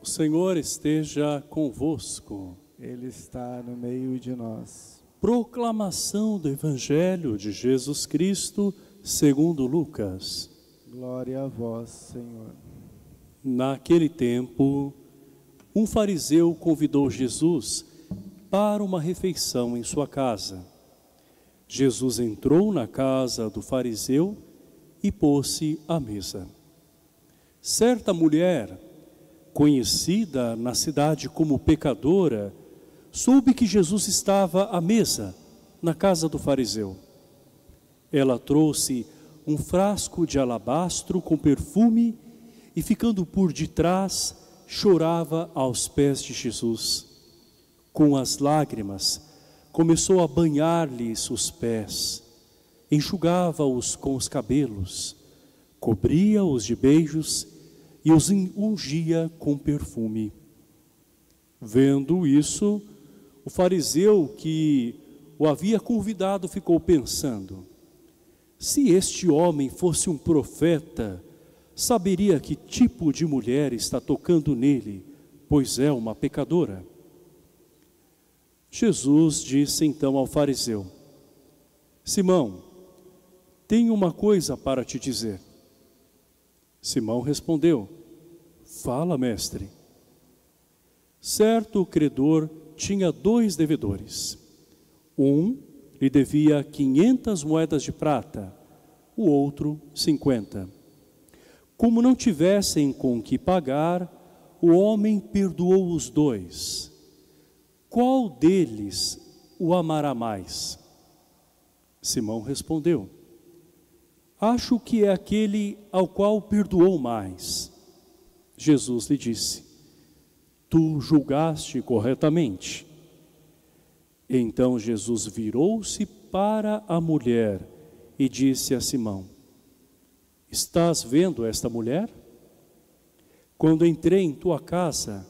O Senhor esteja convosco. Ele está no meio de nós. Proclamação do Evangelho de Jesus Cristo segundo Lucas. Glória a vós, Senhor. Naquele tempo, um fariseu convidou Jesus para uma refeição em sua casa. Jesus entrou na casa do fariseu e pôs-se à mesa. Certa mulher, conhecida na cidade como pecadora, soube que Jesus estava à mesa na casa do fariseu. Ela trouxe um frasco de alabastro com perfume e, ficando por detrás, chorava aos pés de Jesus. Com as lágrimas, começou a banhar-lhes os pés, enxugava-os com os cabelos, cobria-os de beijos e os ungia com perfume. Vendo isso, o fariseu que o havia convidado ficou pensando: se este homem fosse um profeta, saberia que tipo de mulher está tocando nele, pois é uma pecadora. Jesus disse então ao fariseu: Simão, tenho uma coisa para te dizer. Simão respondeu: fala, mestre. Certo credor tinha 2 devedores. Um lhe devia 500 moedas de prata, o outro 50. Como não tivessem com que pagar, o homem perdoou os 2. Qual deles o amará mais? Simão respondeu: acho que é aquele ao qual perdoou mais. Jesus lhe disse: tu julgaste corretamente. Então Jesus virou-se para a mulher e disse a Simão: estás vendo esta mulher? Quando entrei em tua casa,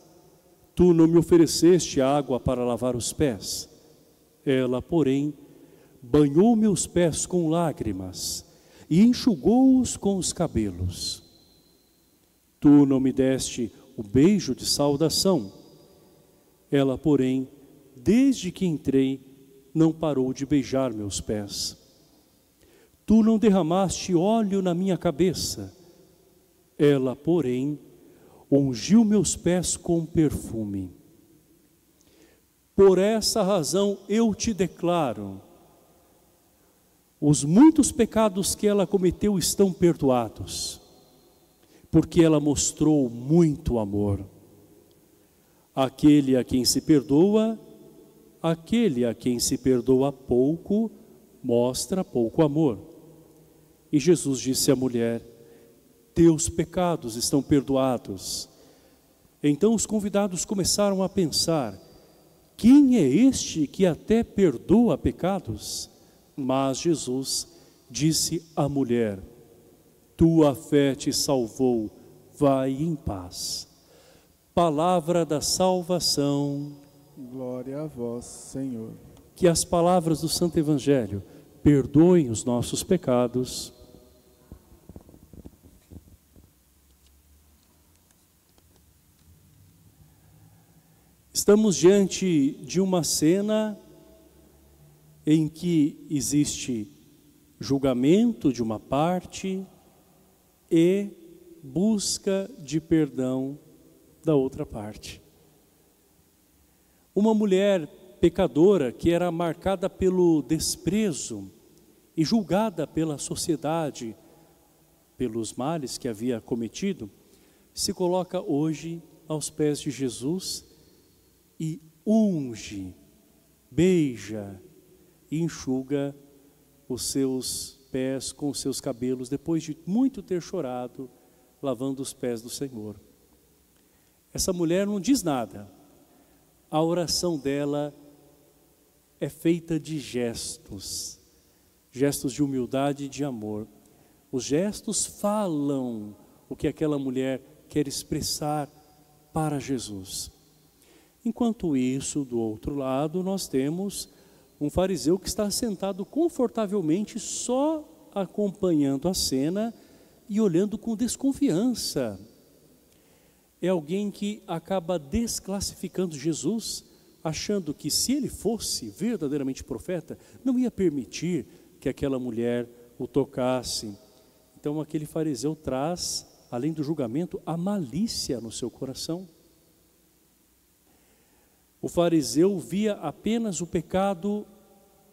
tu não me ofereceste água para lavar os pés. Ela, porém, banhou meus pés com lágrimas e enxugou-os com os cabelos. Tu não me deste o beijo de saudação. Ela, porém, desde que entrei, não parou de beijar meus pés. Tu não derramaste óleo na minha cabeça. Ela, porém, ungiu meus pés com perfume. Por essa razão eu te declaro: os muitos pecados que ela cometeu estão perdoados, porque ela mostrou muito amor. Aquele a quem se perdoa pouco, mostra pouco amor. E Jesus disse à mulher: teus pecados estão perdoados. Então os convidados começaram a pensar: quem é este que até perdoa pecados? Mas Jesus disse à mulher: tua fé te salvou, vai em paz. Palavra da salvação. Glória a vós, Senhor. Que as palavras do Santo Evangelho perdoem os nossos pecados. Estamos diante de uma cena em que existe julgamento de uma parte e busca de perdão da outra parte. Uma mulher pecadora que era marcada pelo desprezo e julgada pela sociedade pelos males que havia cometido, se coloca hoje aos pés de Jesus e unge, beija e enxuga os seus pés com os seus cabelos, depois de muito ter chorado, lavando os pés do Senhor. Essa mulher não diz nada. A oração dela é feita de gestos, gestos de humildade e de amor. Os gestos falam o que aquela mulher quer expressar para Jesus. Enquanto isso, do outro lado, nós temos um fariseu que está sentado confortavelmente, só acompanhando a cena e olhando com desconfiança. é alguém que acaba desclassificando Jesus, achando que se ele fosse verdadeiramente profeta, não ia permitir que aquela mulher o tocasse. Então aquele fariseu traz, além do julgamento, a malícia no seu coração. O fariseu via apenas o pecado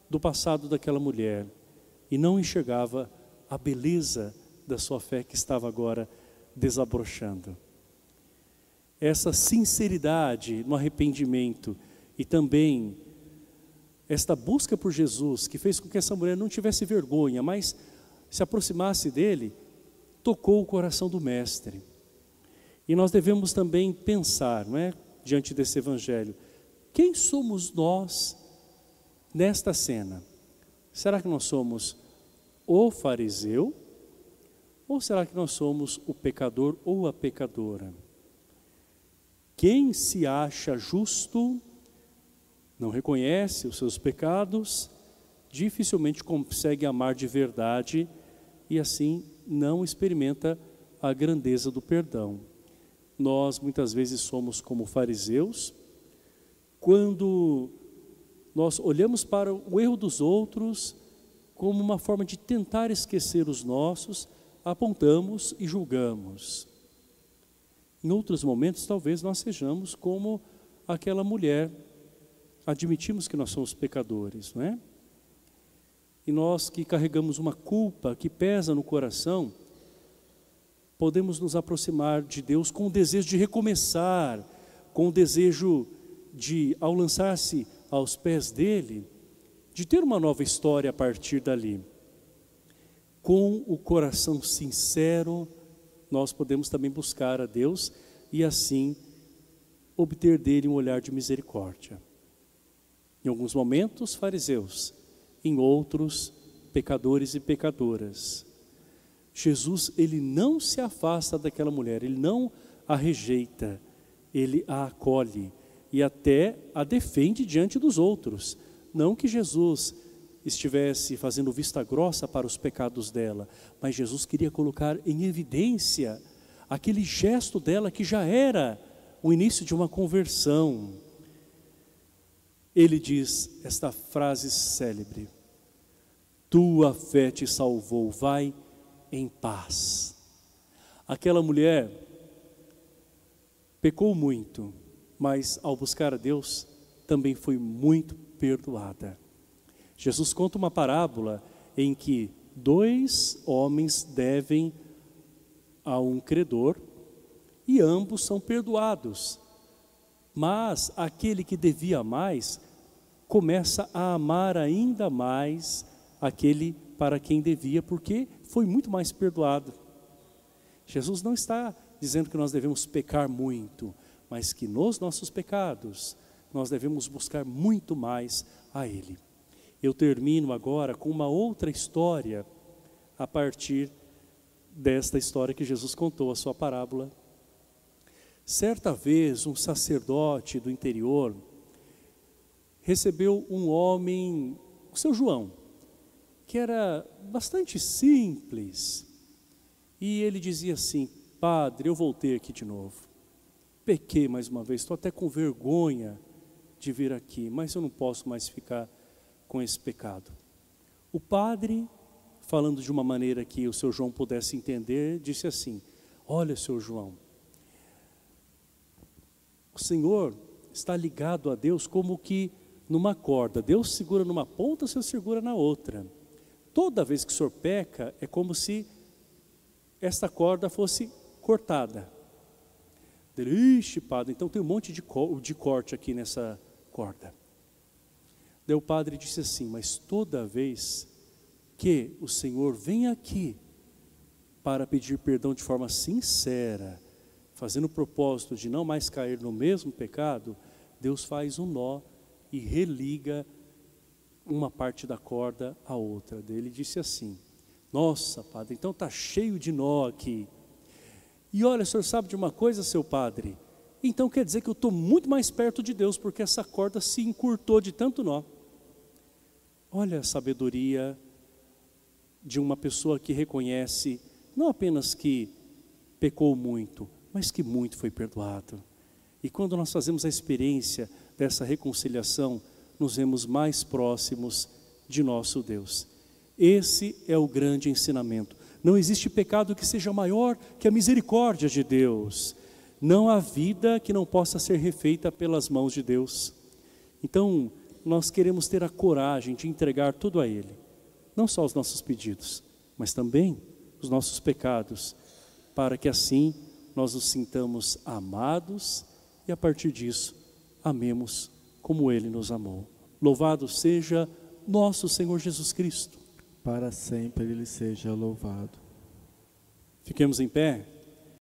do passado daquela mulher e não enxergava a beleza da sua fé que estava agora desabrochando. Essa sinceridade no arrependimento e também esta busca por Jesus, que fez com que essa mulher não tivesse vergonha, mas se aproximasse dele, tocou o coração do Mestre. E nós devemos também pensar, não é, diante desse evangelho, quem somos nós nesta cena? Será que nós somos o fariseu? Ou será que nós somos o pecador ou a pecadora? Quem se acha justo, não reconhece os seus pecados, dificilmente consegue amar de verdade e assim não experimenta a grandeza do perdão. Nós muitas vezes somos como fariseus, quando nós olhamos para o erro dos outros como uma forma de tentar esquecer os nossos, apontamos e julgamos. Em outros momentos, talvez nós sejamos como aquela mulher, admitimos que nós somos pecadores, não é? E nós que carregamos uma culpa que pesa no coração, podemos nos aproximar de Deus com o desejo de recomeçar, com o desejo de, ao lançar-se aos pés dele, de ter uma nova história a partir dali. Com o coração sincero, nós podemos também buscar a Deus e assim obter dele um olhar de misericórdia. Em alguns momentos, fariseus, em outros, pecadores e pecadoras. Jesus, ele não se afasta daquela mulher, ele não a rejeita, ele a acolhe e até a defende diante dos outros. Não que Jesus estivesse fazendo vista grossa para os pecados dela, mas Jesus queria colocar em evidência aquele gesto dela que já era o início de uma conversão. Ele diz esta frase célebre: tua fé te salvou, vai em paz. Aquela mulher pecou muito, mas ao buscar a Deus também foi muito perdoada. Jesus conta uma parábola em que 2 homens devem a um credor e ambos são perdoados. Mas aquele que devia mais começa a amar ainda mais aquele para quem devia, porque foi muito mais perdoado. Jesus não está dizendo que nós devemos pecar muito, mas que nos nossos pecados nós devemos buscar muito mais a Ele. Eu termino agora com uma outra história a partir desta história que Jesus contou, a sua parábola. Certa vez, um sacerdote do interior recebeu um homem, o seu João, que era bastante simples. E ele dizia assim: padre, eu voltei aqui de novo. Pequei mais uma vez, estou até com vergonha de vir aqui, mas eu não posso mais ficar com esse pecado. O padre, falando de uma maneira que o seu João pudesse entender, disse assim: olha, seu João, o Senhor está ligado a Deus como que numa corda. Deus segura numa ponta, o Senhor segura na outra. Toda vez que o Senhor peca, é como se esta corda fosse cortada. Ele, ixi, padre, então tem um monte de corte aqui nessa corda. Daí o padre disse assim: mas toda vez que o Senhor vem aqui para pedir perdão de forma sincera, fazendo o propósito de não mais cair no mesmo pecado, Deus faz um nó e religa uma parte da corda à outra. Daí ele disse assim: nossa, padre, então está cheio de nó aqui. E olha, o senhor sabe de uma coisa, seu padre? Então quer dizer que eu estou muito mais perto de Deus, porque essa corda se encurtou de tanto nó. Olha a sabedoria de uma pessoa que reconhece não apenas que pecou muito, mas que muito foi perdoado. E quando nós fazemos a experiência dessa reconciliação, nos vemos mais próximos de nosso Deus. Esse é o grande ensinamento. Não existe pecado que seja maior que a misericórdia de Deus. Não há vida que não possa ser refeita pelas mãos de Deus. Então, nós queremos ter a coragem de entregar tudo a Ele. Não só os nossos pedidos, mas também os nossos pecados, para que assim nós nos sintamos amados e a partir disso amemos como Ele nos amou. Louvado seja nosso Senhor Jesus Cristo. Para sempre Ele seja louvado. Fiquemos em pé.